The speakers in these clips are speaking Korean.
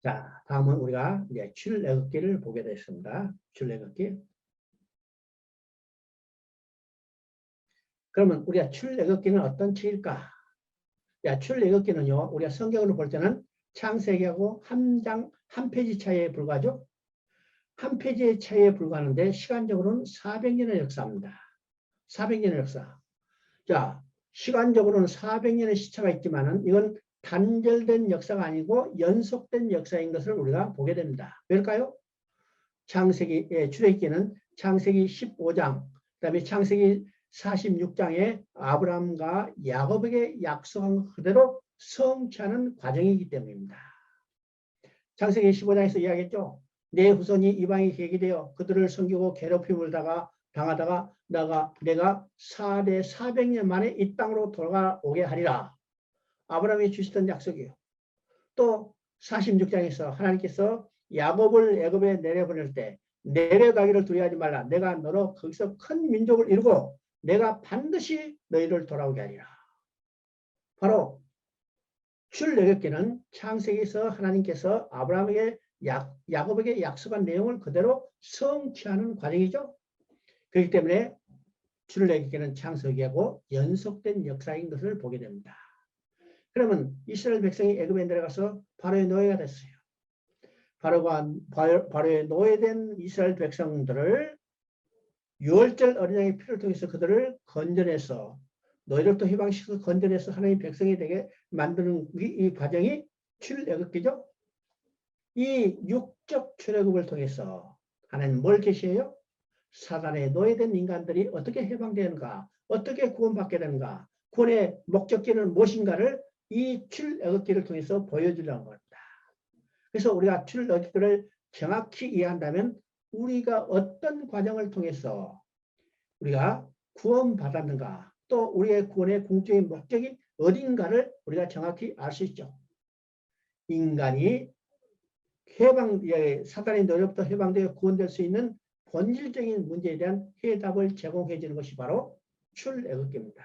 자, 다음은 우리가 이제 출애굽기를 보게 됐습니다. 출애굽기. 그러면 우리가 출애굽기는 어떤 책일까? 야, 출애굽기는요, 우리가 성경으로 볼 때는 창세기하고 한 페이지 차이에 불과하죠. 한 페이지의 차이에 불과하는데 시간적으로는 400년의 역사입니다. 400년의 역사. 자, 시간적으로는 400년의 시차가 있지만은 이건 단절된 역사가 아니고 연속된 역사인 것을 우리가 보게 됩니다. 왜일까요? 창세기, 출애굽기는 창세기 15장, 그다음에 창세기 46장에 아브라함과 야곱에게 약속한 그대로 성취하는 과정이기 때문입니다. 창세기 15장에서 이야기했죠. 내 후손이 이방에 계게 되어 그들을 섬기고 괴롭힘을 당하다가 내가 4대 400년 만에 이 땅으로 돌아오게 하리라. 아브라함이 주시던 약속이에요. 또 46장에서 하나님께서 야곱을 애굽에 내려보낼 때 내려가기를 두려워하지 말라. 내가 너로 거기서 큰 민족을 이루고 내가 반드시 너희를 돌아오게 하리라. 바로 출애굽기는 창세기에서 하나님께서 아브라함에게 야곱에게 약속한 내용을 그대로 성취하는 과정이죠. 그렇기 때문에 출애굽기는 창세기하고 연속된 역사인 것을 보게 됩니다. 그러면 이스라엘 백성이 애굽에 내려가서 바로의 노예가 됐어요. 바로의 노예된 이스라엘 백성들을 유월절 어린 양의 피를 통해서 그들을 건져내서 노예로부터 해방시켜서 건져내서 하나님 백성이 되게 만드는 이 과정이 출애굽기죠. 이 육적 출애굽을 통해서 하나님 뭘 계시해요? 사단의 노예된 인간들이 어떻게 해방되는가, 어떻게 구원받게 되는가, 구원의 목적지는 무엇인가를 이 출애굽기를 통해서 보여주려는 겁니다. 그래서 우리가 출애굽기를 정확히 이해한다면 우리가 어떤 과정을 통해서 우리가 구원받았는가, 또 우리의 구원의 궁극적인 목적이 어딘가를 우리가 정확히 알 수 있죠. 인간이 사단의 노예로부터 해방되어 구원될 수 있는 본질적인 문제에 대한 해답을 제공해 주는 것이 바로 출애굽기입니다.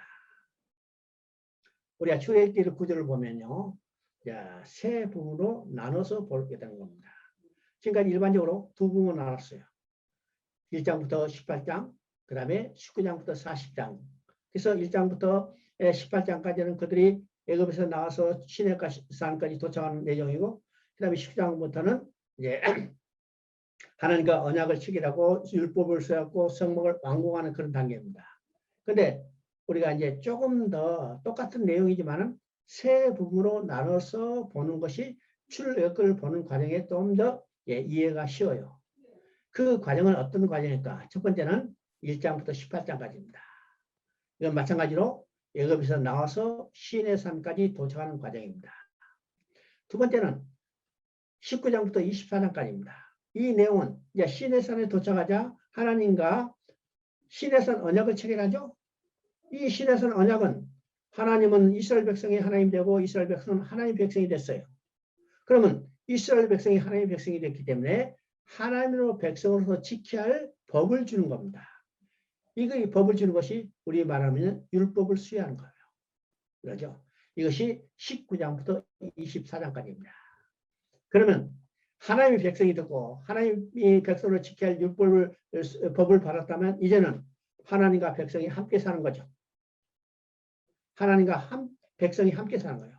우리가 출애굽기 구조를 보면요, 세 부분으로 나눠서 보게 되는 겁니다. 지금까지 일반적으로 두 부분으로 나눴어요. 1장부터 18장, 그 다음에 19장부터 40장. 그래서 1장부터 18장까지는 그들이 애굽에서 나와서 시내산까지 도착하는 내용이고, 그 다음에 19장부터는 이제 하나님과 언약을 체결하고 율법을 수여하고 성막을 완공하는 그런 단계입니다. 그런데 우리가 이제 조금 더 똑같은 내용이지만은 세 부분으로 나눠서 보는 것이 출애굽을 보는 과정에 좀 더 이해가 쉬워요. 그 과정은 어떤 과정일까? 첫 번째는 1장부터 18장까지입니다. 이건 마찬가지로 애굽에서 나와서 시내산까지 도착하는 과정입니다. 두 번째는 19장부터 24장까지입니다. 이 내용은 이제 시내산에 도착하자 하나님과 시내산 언약을 체결하죠. 이 시내산 언약은 하나님은 이스라엘 백성이 하나님 되고 이스라엘 백성은 하나님 백성이 됐어요. 그러면 이스라엘 백성이 하나님 백성이 됐기 때문에 하나님으로 백성으로서 지켜야 할 법을 주는 겁니다. 이 법을 주는 것이 우리 말하면 율법을 수여하는 거예요. 그렇죠? 이것이 19장부터 24장까지입니다. 그러면 하나님의 백성이 되고 하나님이 백성으로 지켜야 할 법을 받았다면 이제는 하나님과 백성이 함께 사는 거죠. 하나님과 백성이 함께 사는 거예요.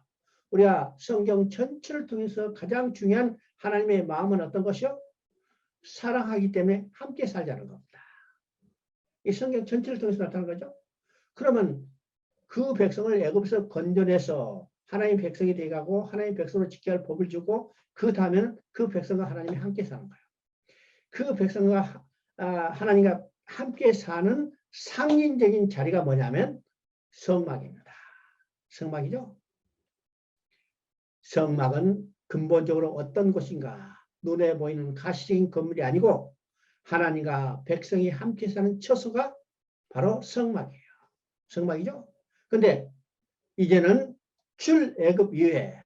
우리가 성경 전체를 통해서 가장 중요한 하나님의 마음은 어떤 것이요? 사랑하기 때문에 함께 살자는 겁니다. 이 성경 전체를 통해서 나타나는 거죠. 그러면 그 백성을 애굽에서 건져내서 하나님 백성이 되어가고 하나님 백성으로 지켜야 할 법을 주고 그 다음에는 그 백성과 하나님이 함께 사는 거예요. 그 백성과 하나님과 함께 사는 상징적인 자리가 뭐냐면 성막입니다. 성막이죠. 성막은 근본적으로 어떤 곳인가? 눈에 보이는 가시적인 건물이 아니고 하나님과 백성이 함께 사는 처소가 바로 성막이에요. 성막이죠. 근데 이제는 출애굽 이후에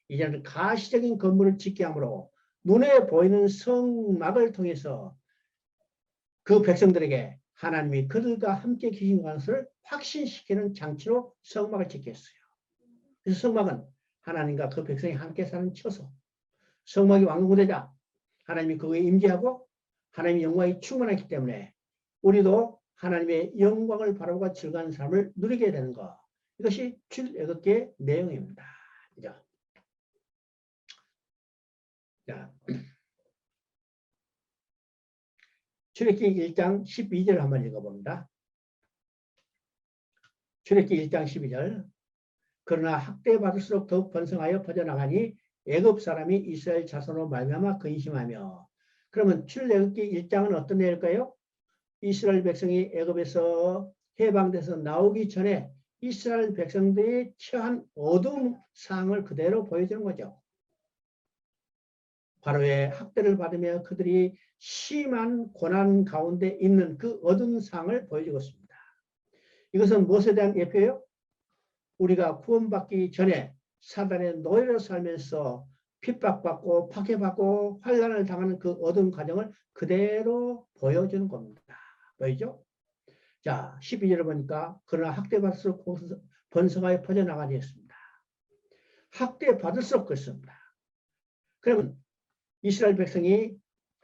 이제는 가시적인 건물을 짓게 하므로 눈에 보이는 성막을 통해서 그 백성들에게 하나님이 그들과 함께 계신 것을 확신시키는 장치로 성막을 짓게 했어요. 그래서 성막은 하나님과 그 백성이 함께 사는 처소. 성막이 왕궁되자. 하나님이 그거에 임재하고 하나님의 영광이 충만했기 때문에 우리도 하나님의 영광을 바라보고 즐거운 삶을 누리게 되는 것. 이것이 출애굽기의 내용입니다. 그죠? 자, 출애굽기 1장 12절 한번 읽어봅니다. 출애굽기 1장 12절. 그러나 학대받을수록 더욱 번성하여 퍼져나가니 애굽 사람이 이스라엘 자손으로 말미암아 근심하며. 그러면 출애굽기 1장은 어떤 내용일까요? 이스라엘 백성이 애굽에서 해방돼서 나오기 전에 이스라엘 백성들이 처한 어두운 상황을 그대로 보여주는 거죠. 바로의 학대를 받으며 그들이 심한 고난 가운데 있는 그 어두운 상황을 보여주고 있습니다. 이것은 무엇에 대한 예표예요? 우리가 구원받기 전에 사단의 노예로 살면서 핍박받고 박해받고 환난을 당하는 그 어두운 과정을 그대로 보여주는 겁니다. 보이죠? 자, 12절을 보니까 그러나 학대받을수록 번성하여 퍼져나가게 했습니다. 학대받을수록 그렇습니다. 그러면 이스라엘 백성이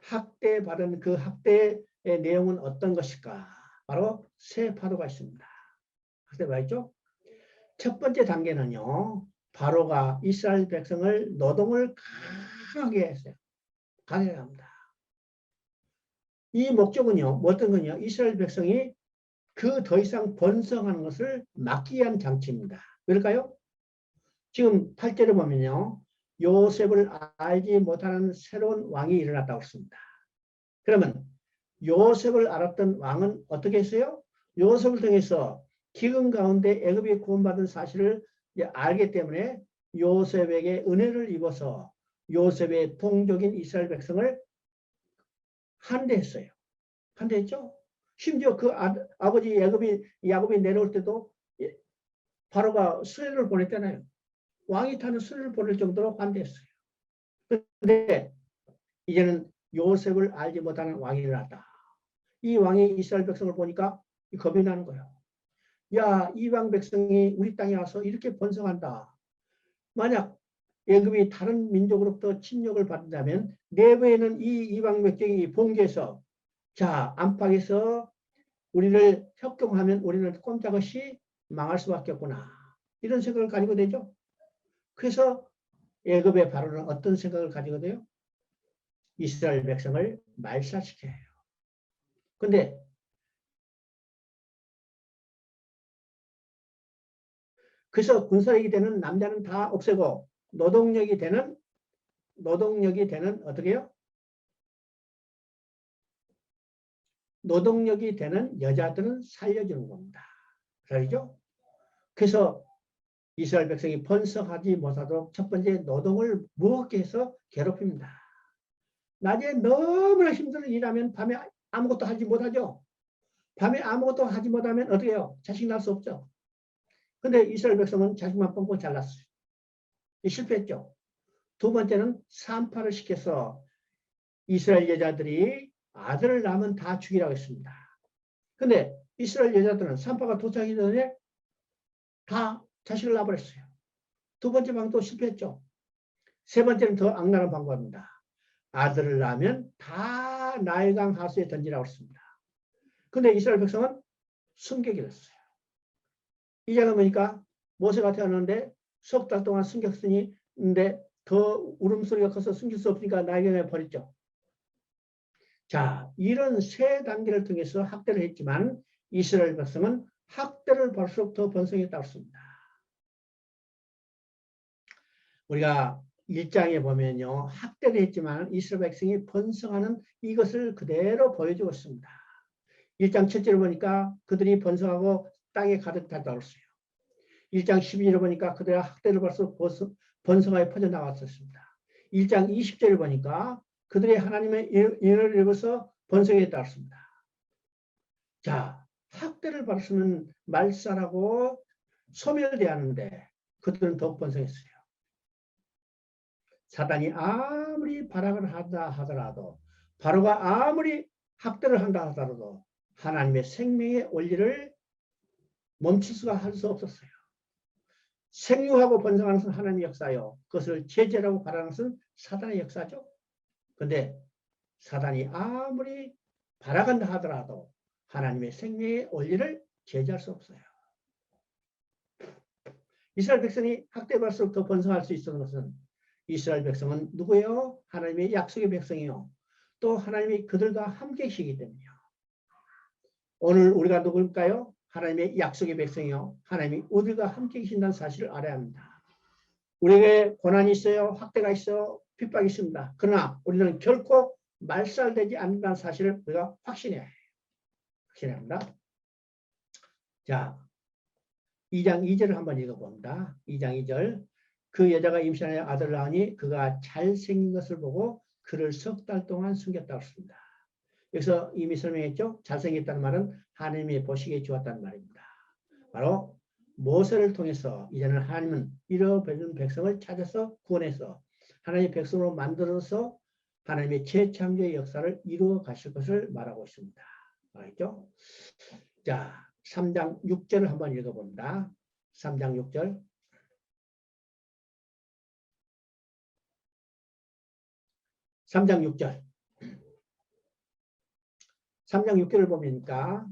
학대받은 그 학대의 내용은 어떤 것일까? 바로 세 파도가 있습니다. 학대가 있죠? 첫 번째 단계는요. 바로가 이스라엘 백성을 노동을 강하게 했어요. 강하게 합니다. 이 목적은요. 어떤 거냐? 이스라엘 백성이 그 더 이상 번성하는 것을 막기 위한 장치입니다. 왜일까요? 지금 8절에 보면요. 요셉을 알지 못하는 새로운 왕이 일어났다고 했습니다. 그러면 요셉을 알았던 왕은 어떻게 했어요? 요셉을 통해서 기근 가운데 애굽이 구원받은 사실을 알기 때문에 요셉에게 은혜를 입어서 요셉의 동족인 이스라엘 백성을 환대했어요. 환대했죠? 심지어 그 아버지 야곱이 내려올 때도 바로가 수레를 보냈잖아요. 왕이 타는 수레를 보낼 정도로 환대했어요. 그런데 이제는 요셉을 알지 못하는 왕이 일어났다. 이 왕이 이스라엘 백성을 보니까 겁이 나는 거예요. 야, 이방 백성이 우리 땅에 와서 이렇게 번성한다. 만약 애굽이 다른 민족으로부터 침략을 받는다면 내부에는 이 이방 백성이 봉기해서 자, 안팎에서 우리를 협경하면 우리는 꼼짝없이 망할 수밖에 없구나. 이런 생각을 가지고 되죠. 그래서 애굽의 바로는 어떤 생각을 가지고 돼요? 이스라엘 백성을 말살시켜요. 근데 그래서 군사력이 되는 남자는 다 없애고 노동력이 되는 어떻게 해요? 노동력이 되는 여자들은 살려주는 겁니다. 그러죠? 그래서 이스라엘 백성이 번성하지 못하도록 첫 번째 노동을 무겁게 해서 괴롭힙니다. 낮에 너무나 힘들어 일하면 밤에 아무것도 하지 못하죠. 밤에 아무것도 하지 못하면 어떻게 해요? 자식 낳을 수 없죠. 근데 이스라엘 백성은 자식만 뻥뻥 잘랐어요. 실패했죠. 두 번째는 산파를 시켜서 이스라엘 여자들이 아들을 낳으면 다 죽이라고 했습니다. 근데 이스라엘 여자들은 산파가 도착하기 전에 다 자식을 낳아버렸어요. 두 번째 방도 실패했죠. 세 번째는 더 악랄한 방법입니다. 아들을 낳으면 다 나일강 하수에 던지라고 했습니다. 근데 이스라엘 백성은 승격이 됐어요. 이제는 보니까 모세가 태어났는데 석 달 동안 승격했는데 더 울음소리가 커서 숨길 수 없으니까 나일강에 버렸죠. 자, 이런 세 단계를 통해서 학대를 했지만 이스라엘 백성은 학대를 받을수록 더 번성했다고 했습니다. 우리가 1장에 보면요. 학대를 했지만 이스라엘 백성이 번성하는 이것을 그대로 보여주고 있습니다. 1장 7절을 보니까 그들이 번성하고 땅에 가득 찼다고 했어요. 1장 12절을 보니까 그들의 학대를 받을수록 번성하여 퍼져나왔었습니다. 1장 20절을 보니까 그들이 하나님의 인을 입어서 번성했다고 했습니다. 자, 학대를 받으면 말살하고 소멸되었는데 그들은 더욱 번성했어요. 사단이 아무리 발악을 한다 하더라도 바로가 아무리 학대를 한다 하더라도 하나님의 생명의 원리를 멈출 수가 할 수 없었어요. 생육하고 번성하는 것은 하나님의 역사요. 그것을 제재라고 바라는 것은 사단의 역사죠. 근데 사단이 아무리 바라간다 하더라도 하나님의 생명의 원리를 제지할 수 없어요. 이스라엘 백성이 학대받을수록 더 번성할 수 있었던 것은 이스라엘 백성은 누구예요? 하나님의 약속의 백성이요. 또 하나님이 그들과 함께 계시기 때문이요. 오늘 우리가 누구일까요? 하나님의 약속의 백성이요. 하나님이 우리가 함께 계신다는 사실을 알아야 합니다. 우리에게 고난이 있어요. 학대가 있어요. 핍박이 있습니다. 그러나 우리는 결코 말살되지 않는다는 사실을 우리가 확신해야 해요. 확신해야 합니다. 자, 2장 2절을 한번 읽어봅니다. 2장 2절. 그 여자가 임신하여 아들을 낳으니 그가 잘생긴 것을 보고 그를 석 달 동안 숨겼다고 했습니다. 여기서 이미 설명했죠. 잘생겼다는 말은 하나님이 보시기에 좋았다는 말입니다. 바로 모세를 통해서 이제는 하나님은 잃어버린 백성을 찾아서 구원해서 하나님의 백성으로 만들어서 하나님의 재창조의 역사를 이루어 가실 것을 말하고 있습니다. 알겠죠? 자, 3장 6절을 한번 읽어봅니다. 3장 6절. 3장 6절. 3장 6절을 보니까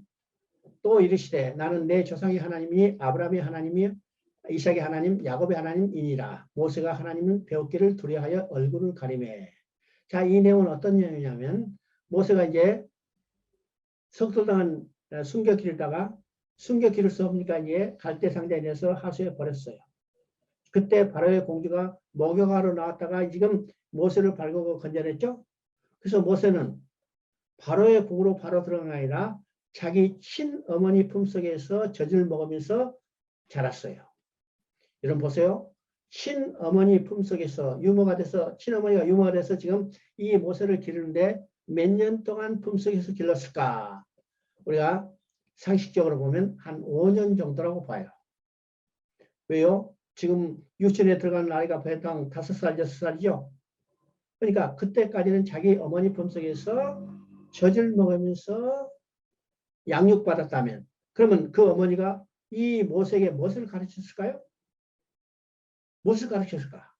또 이르시되 나는 내 조상의 하나님이 아브라함의 하나님이 이삭의 하나님 야곱의 하나님이니라. 모세가 하나님은 배웠기를 두려워하여 얼굴을 가리매. 자, 이 내용은 어떤 내용이냐면 모세가 이제 석달 동안 숨겨 기르다가 숨겨 기를 수 없으니까 이제 갈대 상자에 내서 하수에 버렸어요. 그때 바로의 공주가 목욕하러 나왔다가 지금 모세를 발굴하고 건져냈죠. 그래서 모세는 바로의 궁으로 바로 들어간 게 아니라 자기 친어머니 품속에서 젖을 먹으면서 자랐어요. 여러분 보세요. 친어머니 품속에서 유모가 돼서 친어머니가 유모가 돼서 지금 이 모세를 기르는데 몇 년 동안 품속에서 길렀을까? 우리가 상식적으로 보면 한 5년 정도라고 봐요. 왜요? 지금 유치원에 들어가는 나이가 보통 5살, 6살이죠. 그러니까 그때까지는 자기 어머니 품속에서 젖을 먹으면서 양육받았다면 그러면 그 어머니가 이 모세에게 무엇을 가르쳤을까요? 무엇을 가르쳤을까?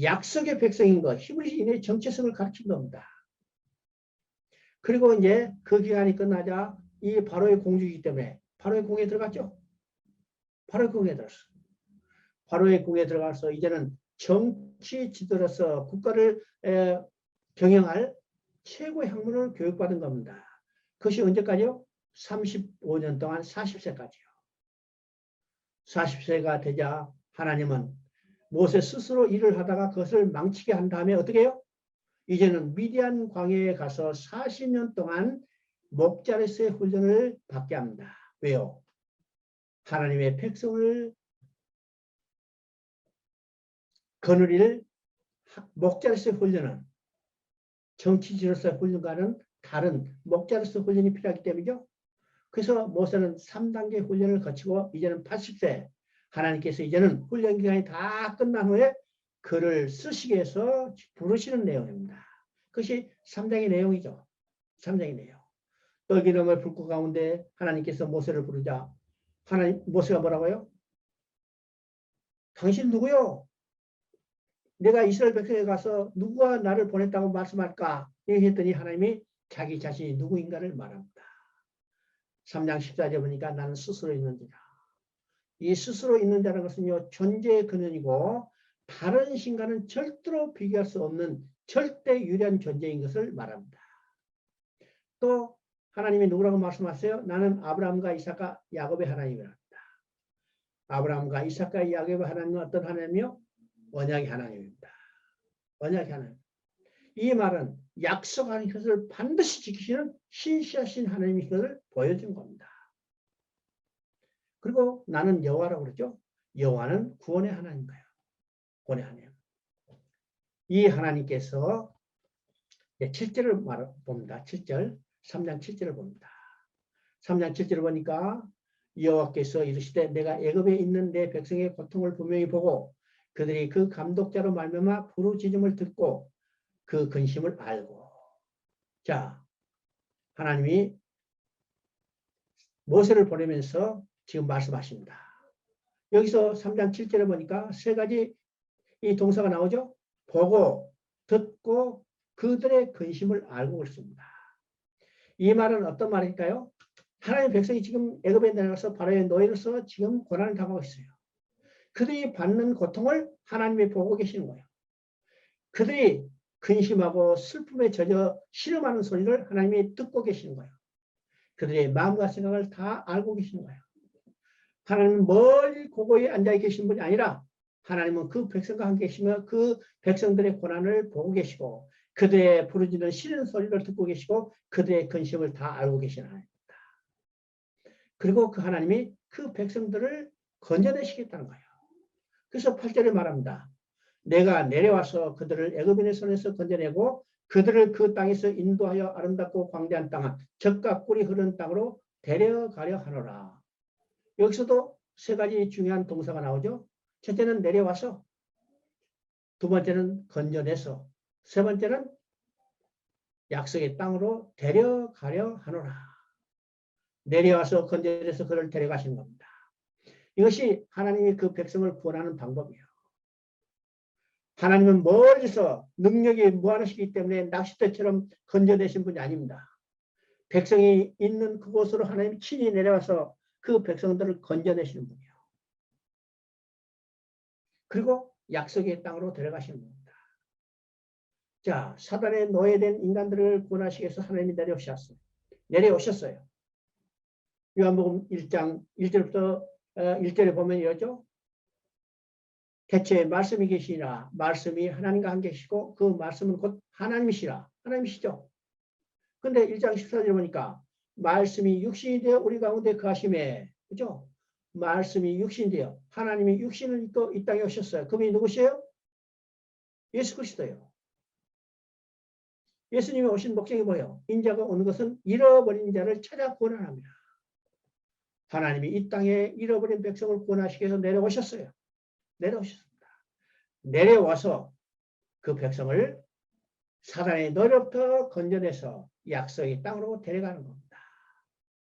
약속의 백성인 것, 히브리인의 정체성을 가르친 겁니다. 그리고 이제 그 기간이 끝나자 이 바로의 공주이기 때문에 바로의 궁에 들어갔죠. 바로의 궁에 들어갔어. 바로의 궁에 들어가서 이제는 정치 지도로서 국가를 경영할 최고의 학문을 교육받은 겁니다. 그것이 언제까지요? 35년 동안 40세까지요. 40세가 되자 하나님은 모세 스스로 일을 하다가 그것을 망치게 한 다음에 어떻게 해요? 이제는 미디안 광야에 가서 40년 동안 목자로서의 훈련을 받게 합니다. 왜요? 하나님의 백성을 거느릴 목자로서의 훈련은 정치지로서의 훈련과는 다른 목자로서의 훈련이 필요하기 때문이죠. 그래서 모세는 3단계 훈련을 거치고 이제는 80세 하나님께서 이제는 훈련 기간이 다 끝난 후에 글을 쓰시게 해서 부르시는 내용입니다. 그것이 3장의 내용이죠. 3장의 내용. 떡기름의 불꽃 가운데 하나님께서 모세를 부르자 모세가 뭐라고요? 당신 누구요? 내가 이스라엘 백성에 가서 누가 나를 보냈다고 말씀할까? 했더니 하나님이 자기 자신이 누구인가를 말합니다. 3장 14절 보니까 나는 스스로 있는 자라. 이 스스로 있는 자라는 것은요, 존재의 근원이고 다른 신과는 절대로 비교할 수 없는 절대 유리한 존재인 것을 말합니다. 또 하나님이 누구라고 말씀하세요? 나는 아브라함과 이삭과 야곱의 하나님이랍니다. 아브라함과 이삭과 야곱의 하나님은 어떤 하나님이요? 언약의 하나님입니다. 언약의 하나님. 이 말은 약속한 것을 반드시 지키시는 신실하신 하나님의 것을 보여준 겁니다. 그리고 나는 여호와라고 그랬죠. 여호와는 구원의 하나님인가요? 구원의 하나님. 이 하나님께서 7절을 봅니다. 7절. 3장 7절을 봅니다. 3장 7절을 보니까 여호와께서 이르시되 내가 애굽에 있는 내 백성의 고통을 분명히 보고 그들이 그 감독자로 말미암아 부르짖음을 듣고 그 근심을 알고. 자, 하나님이 모세를 보내면서 지금 말씀하십니다. 여기서 3장 7절에 보니까 세 가지 이 동사가 나오죠. 보고 듣고 그들의 근심을 알고 있습니다. 이 말은 어떤 말일까요? 하나님의 백성이 지금 애굽에 내려가서 바로의 노예로서 지금 고난을 당하고 있어요. 그들이 받는 고통을 하나님이 보고 계시는 거예요. 그들이 근심하고 슬픔에 젖어 신음하는 소리를 하나님이 듣고 계시는 거예요. 그들의 마음과 생각을 다 알고 계시는 거예요. 하나님은 멀리 고고에 앉아 계신 분이 아니라 하나님은 그 백성과 함께 계시며 그 백성들의 고난을 보고 계시고 그들의 부르짖는 신음 소리를 듣고 계시고 그들의 근심을 다 알고 계시는 하나님입니다. 그리고 그 하나님이 그 백성들을 건져내시겠다는 거예요. 그래서 8절에 말합니다. 내가 내려와서 그들을 애굽인의 손에서 건져내고 그들을 그 땅에서 인도하여 아름답고 광대한 땅은 젖과 꿀이 흐르는 땅으로 데려가려 하노라. 여기서도 세 가지 중요한 동사가 나오죠. 첫째는 내려와서, 두 번째는 건져내서, 세 번째는 약속의 땅으로 데려가려 하노라. 내려와서 건져내서 그를 데려가시는 겁니다. 이것이 하나님이 그 백성을 구원하는 방법이에요. 하나님은 멀리서 능력이 무한하시기 때문에 낚싯대처럼 건져내신 분이 아닙니다. 백성이 있는 그곳으로 하나님이 친히 내려와서 그 백성들을 건져내시는 분이에요. 그리고 약속의 땅으로 데려가시는 겁니다. 자, 사단의 노예된 인간들을 구원하시기 위해서 하나님이 내려오셨어요. 요한복음 1장 1절부터 1절에 보면 이러죠. 대체 말씀이 계시니라. 말씀이 하나님과 함께 계시고 그 말씀은 곧 하나님이시라. 하나님이시죠. 근데 1장 14절에 보니까 말씀이 육신이 되어 우리 가운데 거하심에, 그죠? 말씀이 육신이 되어 하나님이 육신을 입고 이 땅에 오셨어요. 그분이 누구시에요? 예수 그리스도예요. 예수님이 오신 목적이 뭐예요? 인자가 오는 것은 잃어버린 자를 찾아 구원합니다. 하나님이 이 땅에 잃어버린 백성을 구원하시기 위해서 내려오셨어요. 내려오셨습니다. 내려와서 그 백성을 사단의 노력부터 건져내서 약속의 땅으로 데려가는 겁니다.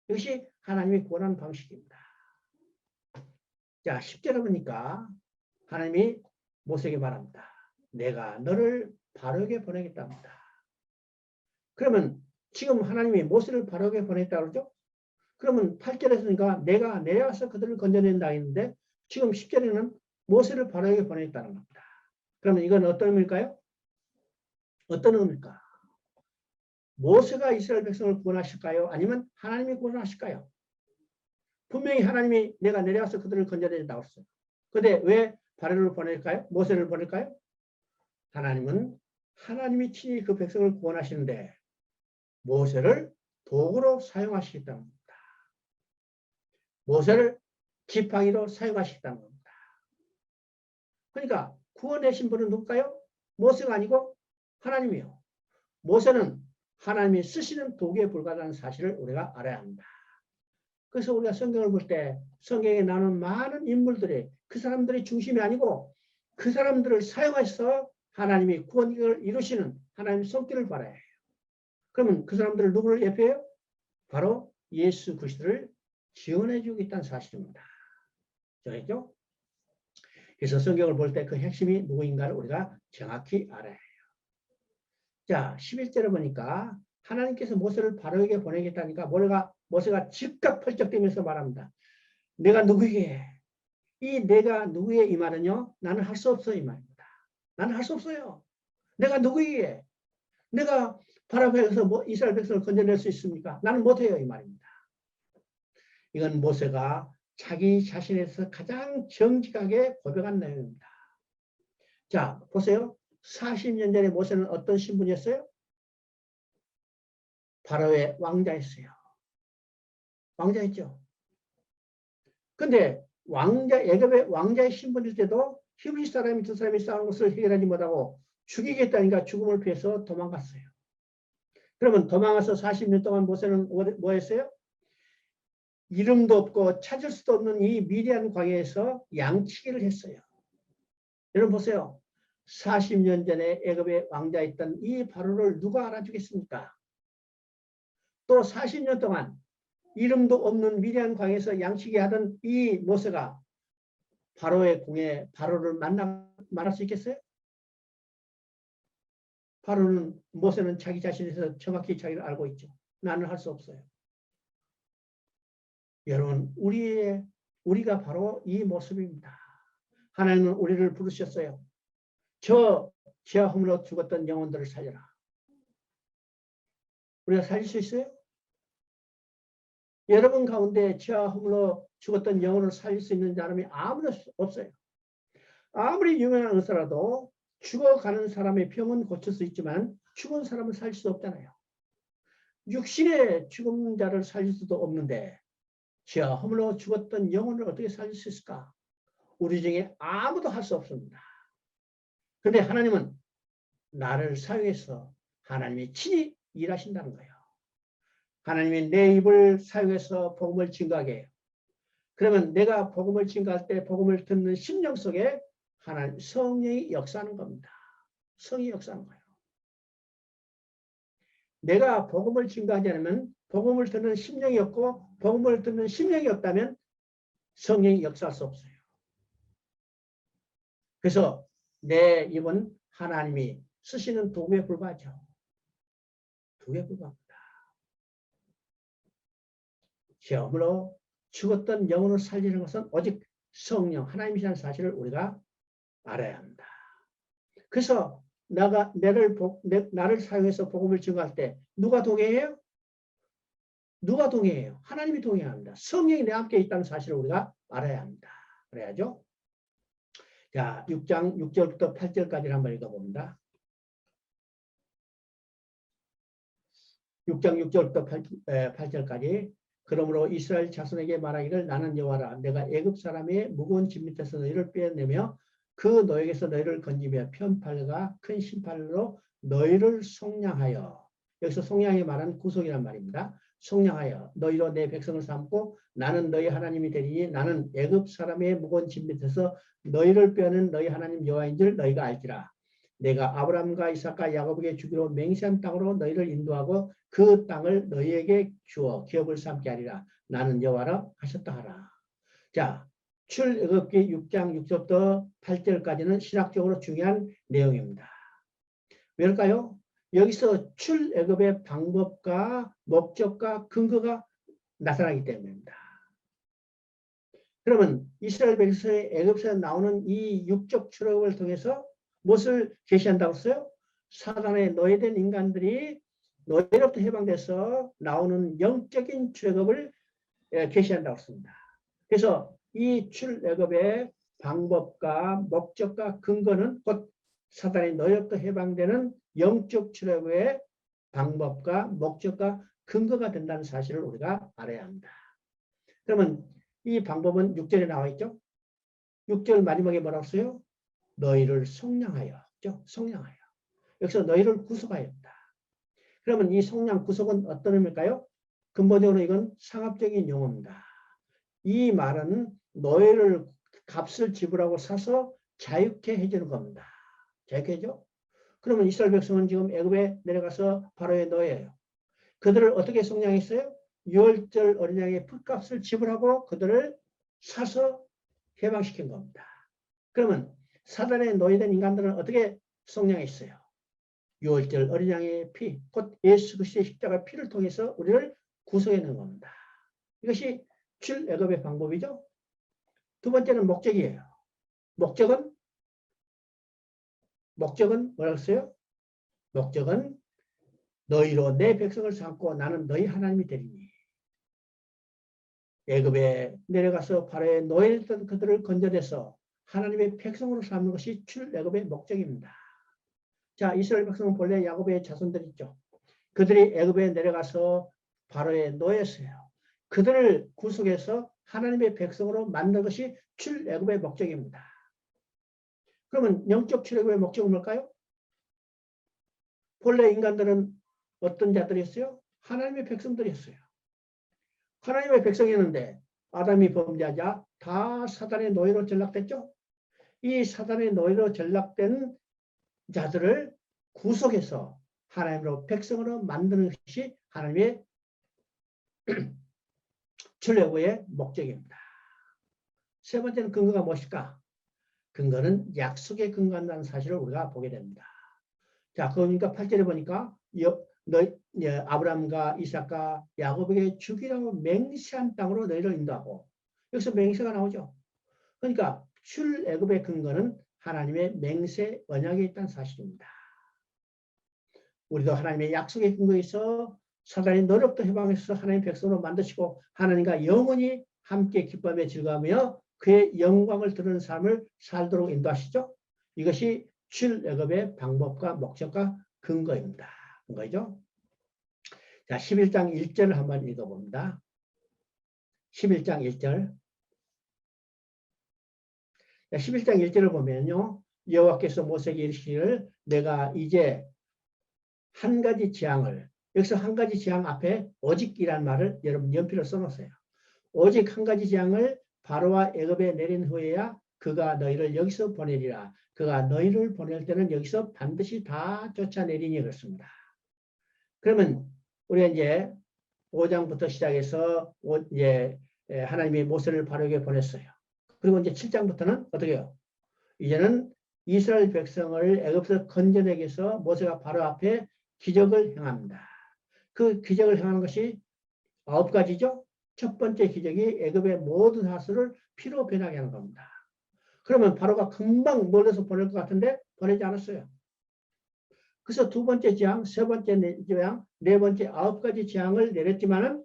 이것이 하나님이 구원하는 방식입니다. 자, 10절에 보니까 하나님이 모세에게 말합니다. 내가 너를 바로에게 보내겠답니다. 그러면 지금 하나님이 모세를 바로에게 보냈다고 그러죠? 그러면 8절에서니까 내가 내려와서 그들을 건져낸다 했는데 지금 10절에는 모세를 바로에게 보냈다는 겁니다. 그러면 이건 어떤 의미일까요? 어떤 의미일까? 모세가 이스라엘 백성을 구원하실까요? 아니면 하나님이 구원하실까요? 분명히 하나님이 내가 내려와서 그들을 건져낸다고 했어요. 그런데 왜 바로를 보낼까요? 모세를 보낼까요? 하나님은 하나님이 친히 그 백성을 구원하시는데 모세를 도구로 사용하시겠다는 겁니다. 모세를 지팡이로 사용하시겠다는 겁니다. 그러니까 구원하신 분은 누굴까요? 모세가 아니고 하나님이요. 모세는 하나님이 쓰시는 도구에 불과하다는 사실을 우리가 알아야 합니다. 그래서 우리가 성경을 볼 때 성경에 나오는 많은 인물들이 그 사람들이 중심이 아니고 그 사람들을 사용하셔서 하나님이 구원을 이루시는 하나님의 손길을 바라야 해요. 그러면 그 사람들을 누구를 예표해요? 바로 예수 그리스도를 지원해 주겠다는 사실입니다. 정했죠? 그래서 성경을 볼 때 그 핵심이 누구인가를 우리가 정확히 알아야 해요. 자, 11절에 보니까 하나님께서 모세를 바로에게 보내겠다니까 모세가 즉각 펄쩍대면서 말합니다. 내가 누구에게? 이 내가 누구의 이 말은요. 나는 할 수 없어 이 말입니다. 나는 할 수 없어요. 내가 누구에게? 내가 바로 앞에서 이스라엘 백성을 건져낼 수 있습니까? 나는 못해요 이 말입니다. 이건 모세가 자기 자신에서 가장 정직하게 고백한 내용입니다. 자, 보세요. 40년 전에 모세는 어떤 신분이었어요? 바로의 왕자였어요. 왕자였죠. 근데 애굽의 왕자의 신분일 때도 히브리 사람이 두 사람이 싸우는 것을 해결하지 못하고 죽이겠다니까 죽음을 피해서 도망갔어요. 그러면 도망가서 40년 동안 모세는 뭐 했어요? 이름도 없고 찾을 수도 없는 이 미디안 광야에서 양치기를 했어요. 여러분 보세요. 40년 전에 애굽의 왕자였던 이 바로를 누가 알아주겠습니까? 또 40년 동안 이름도 없는 미디안 광야에서 양치기 하던 이 모세가 바로의 궁에 바로를 만날 수 있겠어요? 바로는 모세는 자기 자신에서 정확히 자기를 알고 있죠. 나는 할 수 없어요. 여러분, 우리가 바로 이 모습입니다. 하나님은 우리를 부르셨어요. 저 죄와 허물로 죽었던 영혼들을 살려라. 우리가 살릴 수 있어요? 여러분 가운데 죄와 허물로 죽었던 영혼을 살릴 수 있는 사람이 아무도 없어요. 아무리 유명한 의사라도 죽어가는 사람의 병은 고칠 수 있지만 죽은 사람을 살릴 수 없잖아요. 육신의 죽은 자를 살릴 수도 없는데 죄와 허물로 죽었던 영혼을 어떻게 살릴 수 있을까? 우리 중에 아무도 할 수 없습니다. 그런데 하나님은 나를 사용해서 하나님이 친히 일하신다는 거예요. 하나님이 내 입을 사용해서 복음을 증거하게 해요. 그러면 내가 복음을 증거할 때 복음을 듣는 심령 속에 하나님 성령이 역사하는 겁니다. 성이 역사하는 거예요. 내가 복음을 증거하지 않으면 복음을 듣는 심령이 없고 복음을 듣는 심령이 없다면 성령이 역사할 수 없어요. 그래서 내 입은 하나님이 쓰시는 도구에 불과하죠. 도구에 불과합니다. 시험으로 죽었던 영혼을 살리는 것은 오직 성령 하나님이라는 사실을 우리가 알아야 합니다. 그래서 나를 사용해서 복음을 증거할 때 누가 동행해요? 누가 동행해요? 하나님이 동행합니다. 성령이 내 함께 있다는 사실을 우리가 알아야 합니다. 그래야죠. 자, 6장 6절부터 8절까지를 한번 읽어봅니다. 6장 6절부터 8절까지. 그러므로 이스라엘 자손에게 말하기를 나는 여호와라. 내가 애굽 사람의 무거운 짐 밑에서 너희를 빼내며 그 너에게서 너희를 건지며 편팔과 큰 심판으로 너희를 속량하여, 여기서 속량이 말하는 구속이란 말입니다. 속량하여 너희로 내 백성을 삼고 나는 너희 하나님이 되리니 나는 애굽 사람의 무거운 짐 밑에서 너희를 빼는 너희 하나님 여호와인 줄 너희가 알지라. 내가 아브라함과 이삭과 야곱에게 주기로 맹세한 땅으로 너희를 인도하고 그 땅을 너희에게 주어 기업을 삼게 하리라. 나는 여호와라 하셨다 하라. 자, 출애굽기 6장 6절부터 8절까지는 신학적으로 중요한 내용입니다. 왜일까요? 여기서 출애굽의 방법과 목적과 근거가 나타나기 때문입니다. 그러면 이스라엘 백성의 애굽에서 나오는 이 육적 출애굽을 통해서 무엇을 제시한다고 했어요? 사단에 노예된 인간들이 노예로부터 해방돼서 나오는 영적인 출애굽을 계시한다고 했습니다. 그래서 이 출애굽의 방법과 목적과 근거는 곧 사단의 노예로부터 해방되는 영적 출애굽의 방법과 목적과 근거가 된다는 사실을 우리가 알아야 합니다. 그러면 이 방법은 6절에 나와 있죠. 6절 마지막에 뭐라고 써요? 너희를 속량하여. 속량하여. 여기서 너희를 구속하였다. 그러면 이 속량 구속은 어떤 의미일까요? 근본적으로 이건 상업적인 용어입니다. 이 말은 노예를 값을 지불하고 사서 자유케 해주는 겁니다. 자유케 해줘? 그러면 이스라엘 백성은 지금 애굽에 내려가서 바로의 노예예요. 그들을 어떻게 속량했어요? 유월절 어린 양의 풀값을 지불하고 그들을 사서 해방시킨 겁니다. 그러면 사단에 노예된 인간들은 어떻게 속량했어요? 유월절 어린 양의 피, 곧 예수 그리스도의 십자가 피를 통해서 우리를 구속해낸 겁니다. 이것이 출애굽의 방법이죠. 두 번째는 목적이에요. 목적은 뭐라고 했어요? 목적은 너희로 내 백성을 삼고 나는 너희 하나님이 되리니. 애굽에 내려가서 바로의 노예였던 그들을 건져내서 하나님의 백성으로 삼는 것이 출애굽의 목적입니다. 자, 이스라엘 백성은 본래 야곱의 자손들 있죠. 그들이 애굽에 내려가서 바로의 노예였어요. 그들을 구속해서 하나님의 백성으로 만든 것이 출애굽의 목적입니다. 그러면 영적 출애굽의 목적은 뭘까요? 본래 인간들은 어떤 자들이었어요? 하나님의 백성들이었어요. 하나님의 백성이었는데 아담이 범죄하자 다 사단의 노예로 전락됐죠. 이 사단의 노예로 전락된 자들을 구속해서 하나님으로 백성으로 만드는 것이 하나님의 출애굽의 목적입니다. 세 번째는 근거가 무엇일까? 근거는 약속에 근거한다는 사실을 우리가 보게 됩니다. 자, 그러니까 8절에 보니까 아브라함과 이삭과 야곱에게 주기라고 맹세한 땅으로 너희를 인도하고 여기서 맹세가 나오죠. 그러니까 출애굽의 근거는 하나님의 맹세 언약에 있다는 사실입니다. 우리도 하나님의 약속의 근거에 있어 사단의 노력도 해방해서 하나님 백성으로 만드시고 하나님과 영원히 함께 기쁨에 즐거우며 그의 영광을 드러내는 삶을 살도록 인도하시죠. 이것이 출애굽의 방법과 목적과 근거입니다. 근거죠. 자, 11장 1절을 한번 읽어봅니다. 11장 1절. 11장 1절을 보면요. 여호와께서 모세에게 이르시기를 내가 이제 한 가지 재앙을, 여기서 한 가지 재앙 앞에 오직이라는 말을 여러분 연필로 써놓으세요. 오직 한 가지 재앙을 바로와 애굽에 내린 후에야 그가 너희를 여기서 보내리라. 그가 너희를 보낼 때는 여기서 반드시 다 쫓아내리니 그렇습니다. 그러면 우리가 이제 5장부터 시작해서 이제 하나님이 모세를 바로에게 보냈어요. 그리고 이제 7장부터는 어떻게 해요? 이제는 이스라엘 백성을 애굽에서 건져내기 위해서 모세가 바로 앞에 기적을 행합니다. 그 기적을 행하는 것이 9가지죠. 첫 번째 기적이 애굽의 모든 하수를 피로 변하게 하는 겁니다. 그러면 바로가 금방 멀리서 보낼 것 같은데 보내지 않았어요. 그래서 두 번째 재앙, 세 번째 재앙, 네 번째 9가지 재앙을 내렸지만은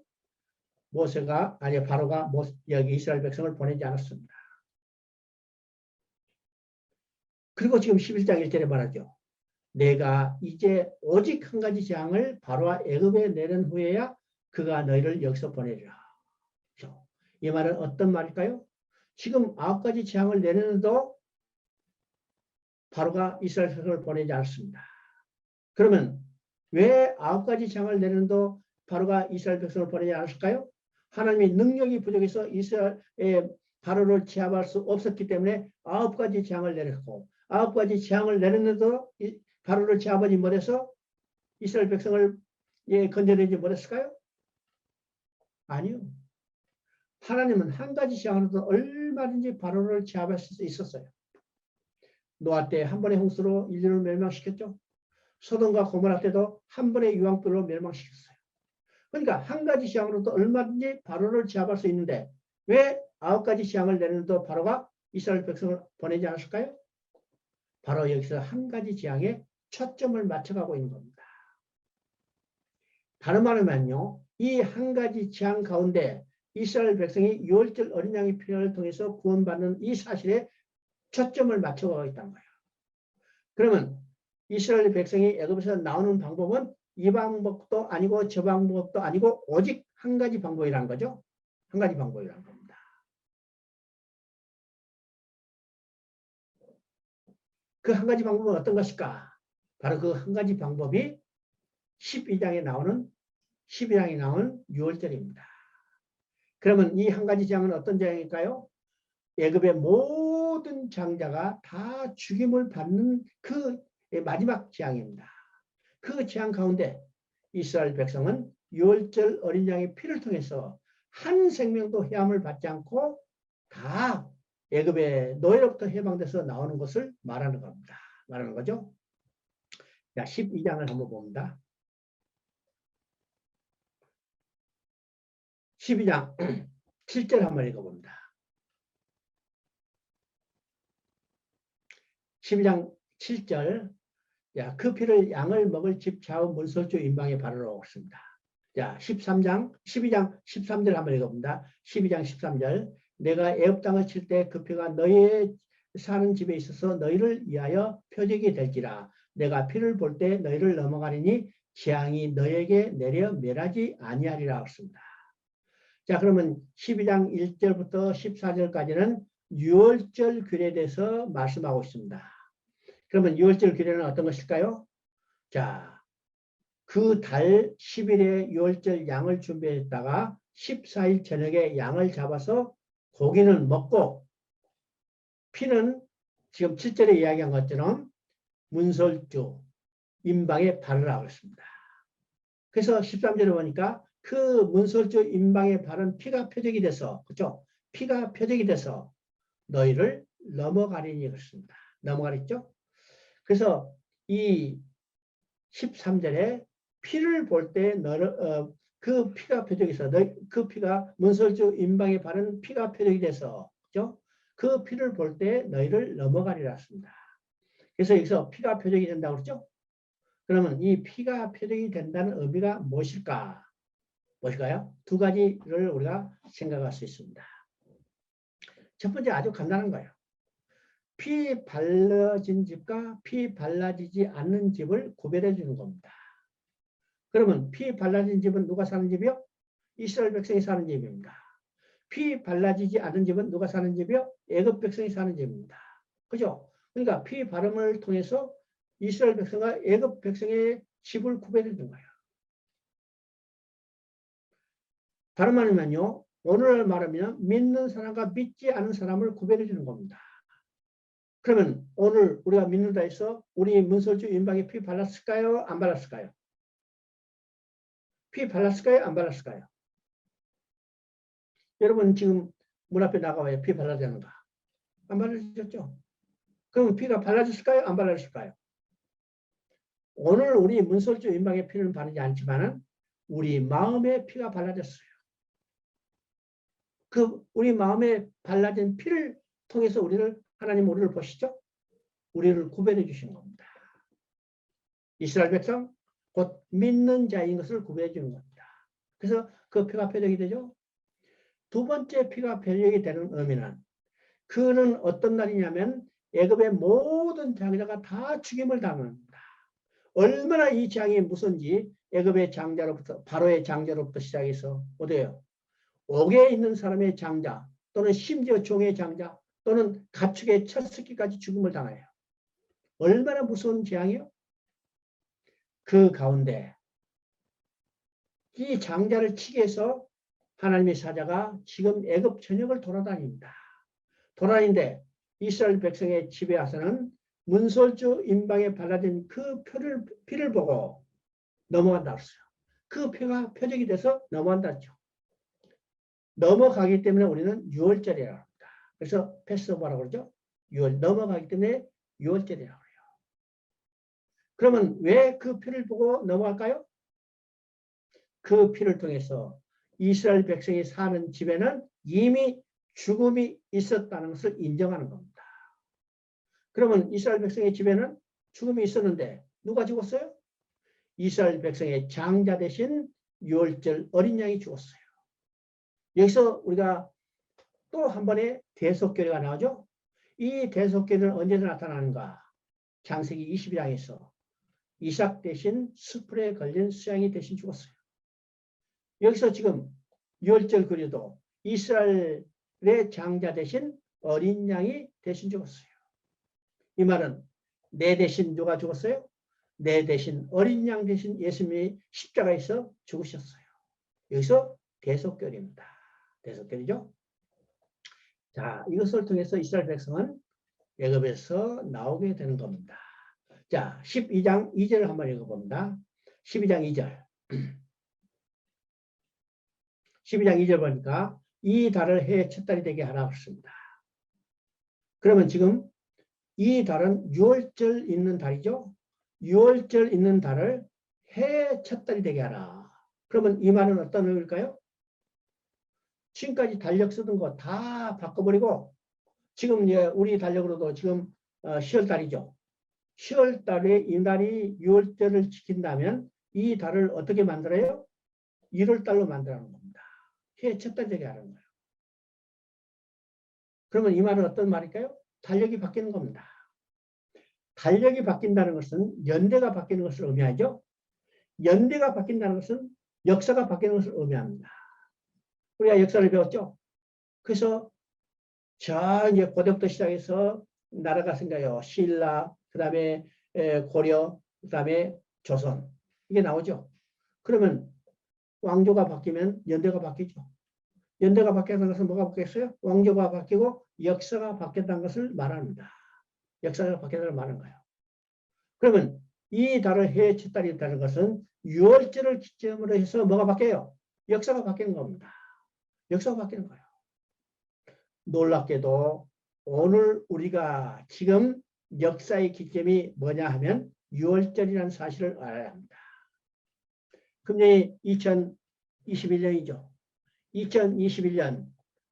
바로가 여기 이스라엘 백성을 보내지 않았습니다. 그리고 지금 11장 1절에 말하죠. 내가 이제 오직 한 가지 재앙을 바로와 애굽에 내린 후에야 그가 너희를 여기서 보내리라. 이 말은 어떤 말일까요? 지금 9가지 재앙을 내려도 바로가 이스라엘 백성을 보내지 않았습니다. 그러면 왜 9가지 재앙을 내려도 바로가 이스라엘 백성을 보내지 않았을까요? 하나님의 능력이 부족해서 이스라엘의 바로를 제압할 수 없었기 때문에 9가지 재앙을 내렸고 9가지 재앙을 내렸는데도 바로를 제압하지 못해서 이스라엘 백성을 건져내지 못했을까요? 아니요. 하나님은 한 가지 재앙으로도 얼마든지 바로를 제압할 수 있었어요. 노아 때 한 번의 홍수로 인류를 멸망시켰죠. 소돔과 고모라 때도 한 번의 유황불로 멸망시켰어요. 그러니까 한 가지 재앙으로도 얼마든지 바로를 제압할 수 있는데 왜 9가지 재앙을 내는데도 바로가 이스라엘 백성을 보내지 않았을까요? 바로 여기서 한 가지 재앙에 초점을 맞춰가고 있는 겁니다. 다른 말로 하면요. 이 한 가지 재앙 가운데 이스라엘 백성이 유월절 어린 양의 피를 통해서 구원받는 이 사실에 초점을 맞춰가고 있다는 거예요. 그러면 이스라엘 백성이 애굽에서 나오는 방법은 이 방법도 아니고 저 방법도 아니고 오직 한 가지 방법이라는 거죠. 한 가지 방법이라는 겁니다. 그 한 가지 방법은 어떤 것일까? 바로 그 한 가지 방법이 12장에 나오는 12장에 나오는 유월절입니다. 그러면 이 한 가지 재앙은 어떤 재앙일까요? 애굽의 모든 장자가 다 죽임을 받는 그 마지막 재앙입니다. 그 재앙 가운데 이스라엘 백성은 유월절 어린 양의 피를 통해서 한 생명도 해함을 받지 않고 다 애굽의 노예로부터 해방돼서 나오는 것을 말하는 겁니다. 말하는 거죠. 자, 12장을 한번 봅니다. 12장 7절 한번 읽어봅니다. 12장 7절. 야, 그 피를 양을 먹을 집 좌우 문설주 인방에 바르러 왔습니다. 자, 12장 13절 한번 읽어봅니다. 12장 13절. 내가 애굽 땅을 칠 때 그 피가 너희의 사는 집에 있어서 너희를 위하여 표적이 될지라. 내가 피를 볼 때 너희를 넘어가리니 재앙이 너희에게 내려 멸하지 아니하리라 했습니다. 자, 그러면 12장 1절부터 14절까지는 유월절 규례에 대해서 말씀하고 있습니다. 그러면 유월절 규례는 어떤 것일까요? 자, 그 달 10일에 유월절 양을 준비했다가 14일 저녁에 양을 잡아서 고기는 먹고 피는 지금 7절에 이야기한 것처럼 문설주, 임방에 바르라고 했습니다. 그래서 13절에 보니까 그 문설주 임방에 바른 피가 표적이 돼서, 그렇죠? 피가 표적이 돼서 너희를 넘어가리니 그렇습니다. 넘어가랬죠? 그래서 이 13절에 피를 볼 때 그 피가 표적이 있어. 그 피가 문설주 임방에 바른 피가 표적이 돼서, 그죠? 그 피를 볼 때 너희를 넘어가리라 했습니다. 그래서 여기서 피가 표적이 된다고 그러죠? 그러면 이 피가 표적이 된다는 의미가 무엇일까? 무엇일까요? 두 가지를 우리가 생각할 수 있습니다. 첫 번째 아주 간단한 거예요. 피 발라진 집과 피 발라지지 않는 집을 구별해 주는 겁니다. 그러면 피 발라진 집은 누가 사는 집이요? 이스라엘 백성이 사는 집입니다. 피 발라지지 않은 집은 누가 사는 집이요? 애굽 백성이 사는 집입니다. 그죠? 그러니까 피 발음을 통해서 이스라엘 백성과 애굽 백성의 집을 구별해 준 거예요. 다른 말이면요. 오늘날 말하면 믿는 사람과 믿지 않은 사람을 구별해 주는 겁니다. 그러면 오늘 우리가 믿는다 해서 우리 문설주 임방에 피 발랐을까요? 안 발랐을까요? 피 발랐을까요? 안 발랐을까요? 여러분 지금 문 앞에 나가봐요. 피 발라야 되는가? 안 발라졌죠? 그럼 피가 발라졌을까요? 안 발라졌을까요? 오늘 우리 문설주 임방의 피는 바르지 않지만은 우리 마음의 피가 발라졌어요. 그 우리 마음에 발라진 피를 통해서 하나님 우리를 보시죠? 우리를 구별해 주신 겁니다. 이스라엘 백성 곧 믿는 자인 것을 구별해 주는 겁니다. 그래서 그 피가 표적이 되죠. 두 번째 피가 표적이 되는 의미는 그는 어떤 날이냐면 애굽의 모든 장자가 다 죽임을 당합니다. 얼마나 이 장이 무슨지 애굽의 장자로부터 바로의 장자로부터 시작해서 어디예요? 옥에 있는 사람의 장자 또는 심지어 종의 장자 또는 가축의 첫 새끼까지 죽음을 당해요. 얼마나 무서운 재앙이요? 그 가운데 이 장자를 치기 위해서 하나님의 사자가 지금 애굽 전역을 돌아다닙니다. 돌아다니는데 이스라엘 백성의 집에 와서는 문설주 임방에 발라진 그 피를 보고 넘어간다 했어요. 그 피가 표적이 돼서 넘어간다 했죠. 넘어가기 때문에 우리는 6월절이라고 합니다. 그래서 패스오버라고 그러죠. 6월 넘어가기 때문에 6월절이라고 해요. 그러면 왜 그 피를 보고 넘어갈까요? 그 피를 통해서 이스라엘 백성이 사는 집에는 이미 죽음이 있었다는 것을 인정하는 겁니다. 그러면 이스라엘 백성의 집에는 죽음이 있었는데 누가 죽었어요? 이스라엘 백성의 장자 대신 6월절 어린 양이 죽었어요. 여기서 우리가 또 한 번의 대속교회가 나오죠. 이 대속교회는 언제 나타나는가? 창세기 22장에서 이삭 대신 수풀에 걸린 수양이 대신 죽었어요. 여기서 지금 6월절 그리도 이스라엘의 장자 대신 어린 양이 대신 죽었어요. 이 말은 내 대신 누가 죽었어요? 내 대신 어린 양 대신 예수님이 십자가에서 죽으셨어요. 여기서 대속결입니다. 대속결이죠. 자, 이것을 통해서 이스라엘 백성은 애굽에서 나오게 되는 겁니다. 자, 12장 2절을 한번 읽어봅니다. 12장 2절. 12장 2절 보니까 이 달을 해의 첫 달이 되게 하라고 했습니다. 그러면 지금 이 달은 6월절 있는 달이죠. 6월절 있는 달을 해의 첫 달이 되게 하라. 그러면 이 말은 어떤 의미일까요? 지금까지 달력 쓰던 거 다 바꿔버리고 지금 우리 달력으로도 지금 10월 달이죠. 10월 달에 이 달이 6월절을 지킨다면 이 달을 어떻게 만들어요? 1월 달로 만들어는 겁니다. 해의 첫 달 되게 하는 거예요. 그러면 이 말은 어떤 말일까요? 달력이 바뀌는 겁니다. 달력이 바뀐다는 것은 연대가 바뀌는 것을 의미하죠. 연대가 바뀐다는 것은 역사가 바뀌는 것을 의미합니다. 우리가 역사를 배웠죠. 그래서 이제 고대부터 시작해서 나라가 생겨요. 신라, 그 다음에 고려, 그 다음에 조선. 이게 나오죠. 그러면 왕조가 바뀌면 연대가 바뀌죠. 연대가 바뀌는 것은 뭐가 바뀌었어요? 왕조가 바뀌고 역사가 바뀌었다는 것을 말합니다. 역사가 바뀌었다는 말하는 거예요. 그러면 이 달을 해의 첫 달이 있다는 것은 6월절을 기점으로 해서 뭐가 바뀌어요? 역사가 바뀌는 겁니다. 역사가 바뀌는 거예요. 놀랍게도 오늘 우리가 지금 역사의 기점이 뭐냐 하면 유월절이라는 사실을 알아야 합니다. 금년이 2021년이죠. 2021년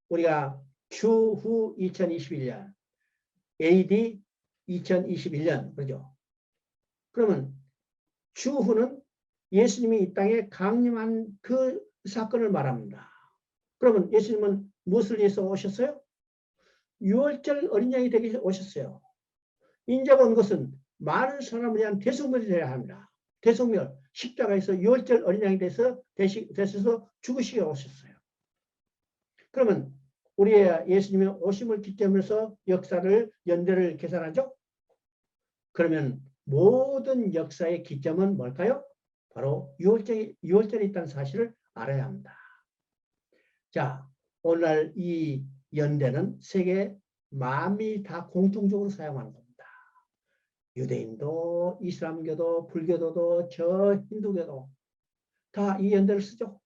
우리가 추후 2021년 AD 2021년 그죠? 그러면 추후는 예수님이 이 땅에 강림한 그 사건을 말합니다. 그러면 예수님은 무엇을 위해서 오셨어요? 유월절 어린 양이 되기 위해서 오셨어요. 인자가 온 것은 많은 사람을 위한 대속멸이 되어야 합니다. 대속멸, 십자가에서 유월절 어린 양이 되셔서 죽으시게 오셨어요. 그러면 우리의 예수님의 오심을 기점으로 해서 역사를, 연대를 계산하죠? 그러면 모든 역사의 기점은 뭘까요? 바로 유월절이 있다는 사실을 알아야 합니다. 자, 오늘날 이 연대는 세계 만민이 다 공통적으로 사용하는 겁니다. 유대인도, 이슬람교도, 불교도도, 저 힌두교도 다 이 연대를 쓰죠.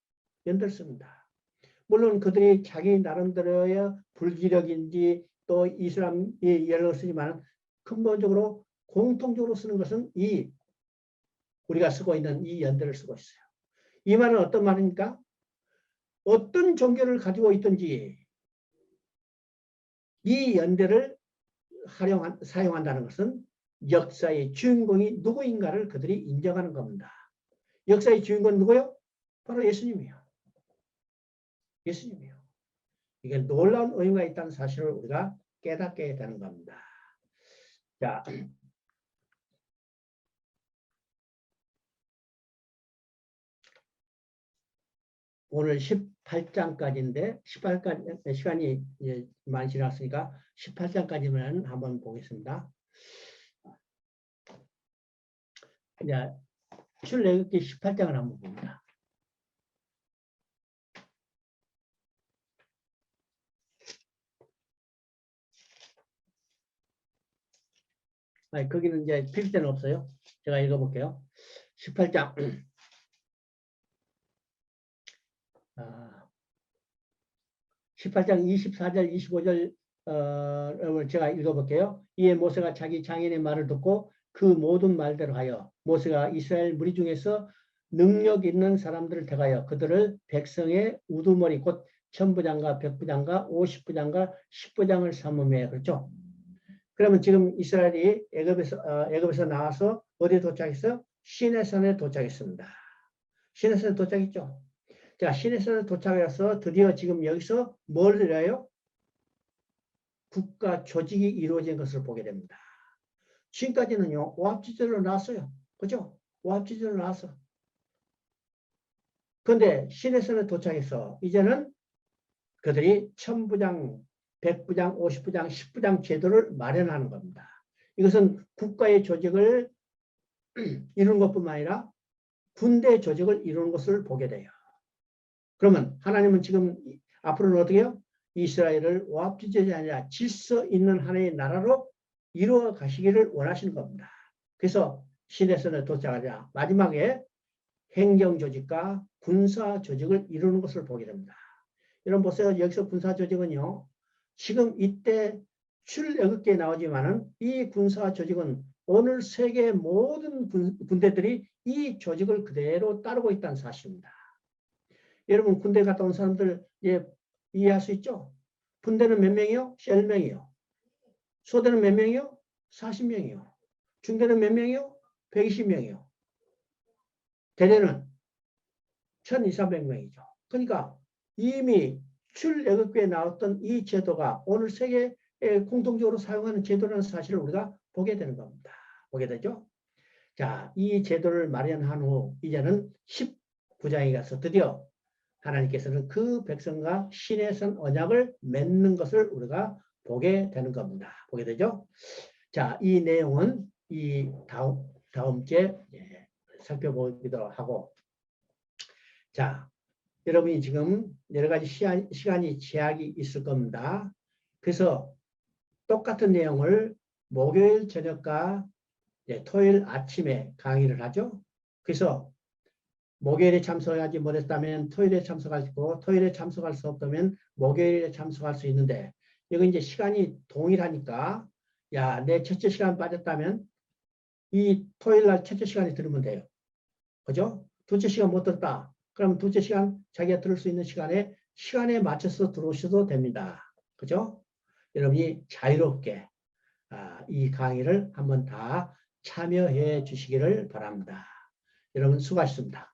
연대를 씁니다. 물론 그들이 자기 나름대로의 불기력인지 또 이슬람이 연락을 쓰지만 근본적으로 공통적으로 쓰는 것은 우리가 쓰고 있는 이 연대를 쓰고 있어요. 이 말은 어떤 말입니까? 어떤 종교를 가지고 있든지 이 연대를 사용한다는 것은 역사의 주인공이 누구인가를 그들이 인정하는 겁니다. 역사의 주인공은 누구요? 바로 예수님이요. 예수님이요. 이게 놀라운 의미가 있다는 사실을 우리가 깨닫게 되는 겁니다. 자, 오늘 18장까지인데 18까지 시간이 많이 지났으니까 18장까지만 한번 보겠습니다. 이제 출애굽기 18장을 한번 봅니다. 아니, 거기는 이제 필기는 없어요. 제가 읽어볼게요. 18장. 18장 24절, 25절 제가 읽어볼게요. 이에 모세가 자기 장인의 말을 듣고 그 모든 말대로 하여 모세가 이스라엘 무리 중에서 능력 있는 사람들을 택하여 그들을 백성의 우두머리 곧 천부장과 백부장과 50부장과 10부장을 삼음해. 그렇죠? 그러면 지금 이스라엘이 애굽에서 나와서 어디에 도착했어요? 시내산에 도착했습니다. 시내산에 도착했죠? 자, 시내산에 도착해서 드디어 지금 여기서 뭘 드려요? 국가 조직이 이루어진 것을 보게 됩니다. 지금까지는요, 오합지졸로 나왔어요. 그죠? 오합지졸로 나왔어. 그런데 시내산에 도착해서 이제는 그들이 천부장, 백부장, 50부장, 10부장 제도를 마련하는 겁니다. 이것은 국가의 조직을 이루는 것뿐만 아니라 군대 조직을 이루는 것을 보게 돼요. 그러면 하나님은 지금 앞으로는 어떻게 해요? 이스라엘을 오합지졸이 아니라 질서 있는 하나의 나라로 이루어 가시기를 원하시는 겁니다. 그래서 시내산에 도착하자 마지막에 행정조직과 군사조직을 이루는 것을 보게 됩니다. 여러분 보세요. 여기서 군사조직은요. 지금 이때 출애굽기에 나오지만은 이 군사조직은 오늘 세계 모든 군대들이 이 조직을 그대로 따르고 있다는 사실입니다. 여러분 군대 갔다 온 사람들 이해할 수 있죠? 분대는 몇 명이요? 10명이요. 소대는 몇 명이요? 40명이요. 중대는 몇 명이요? 120명이요. 대대는 1200명이죠. 그러니까 이미 출애굽기에 나왔던 이 제도가 오늘 세계에 공통적으로 사용하는 제도라는 사실을 우리가 보게 되는 겁니다. 보게 되죠? 자, 이 제도를 마련한 후 이제는 19장에 가서 드디어 하나님께서는 그 백성과 시내산 언약을 맺는 것을 우리가 보게 되는 겁니다. 보게 되죠? 자, 이 내용은 이 다음 주에 살펴보기도 하고, 자, 여러분이 지금 여러 가지 시간이 제약이 있을 겁니다. 그래서 똑같은 내용을 목요일 저녁과 토요일 아침에 강의를 하죠. 그래서 목요일에 참석하지 못했다면 토요일에 참석할 수 있고, 토요일에 참석할 수 없다면 목요일에 참석할 수 있는데, 여기 이제 시간이 동일하니까, 야, 내 첫째 시간 빠졌다면 이 토요일 날 첫째 시간에 들으면 돼요. 그죠? 둘째 시간 못 들었다. 그럼 둘째 시간 자기가 들을 수 있는 시간에 맞춰서 들어오셔도 됩니다. 그죠? 여러분이 자유롭게 이 강의를 한번 다 참여해 주시기를 바랍니다. 여러분 수고하셨습니다.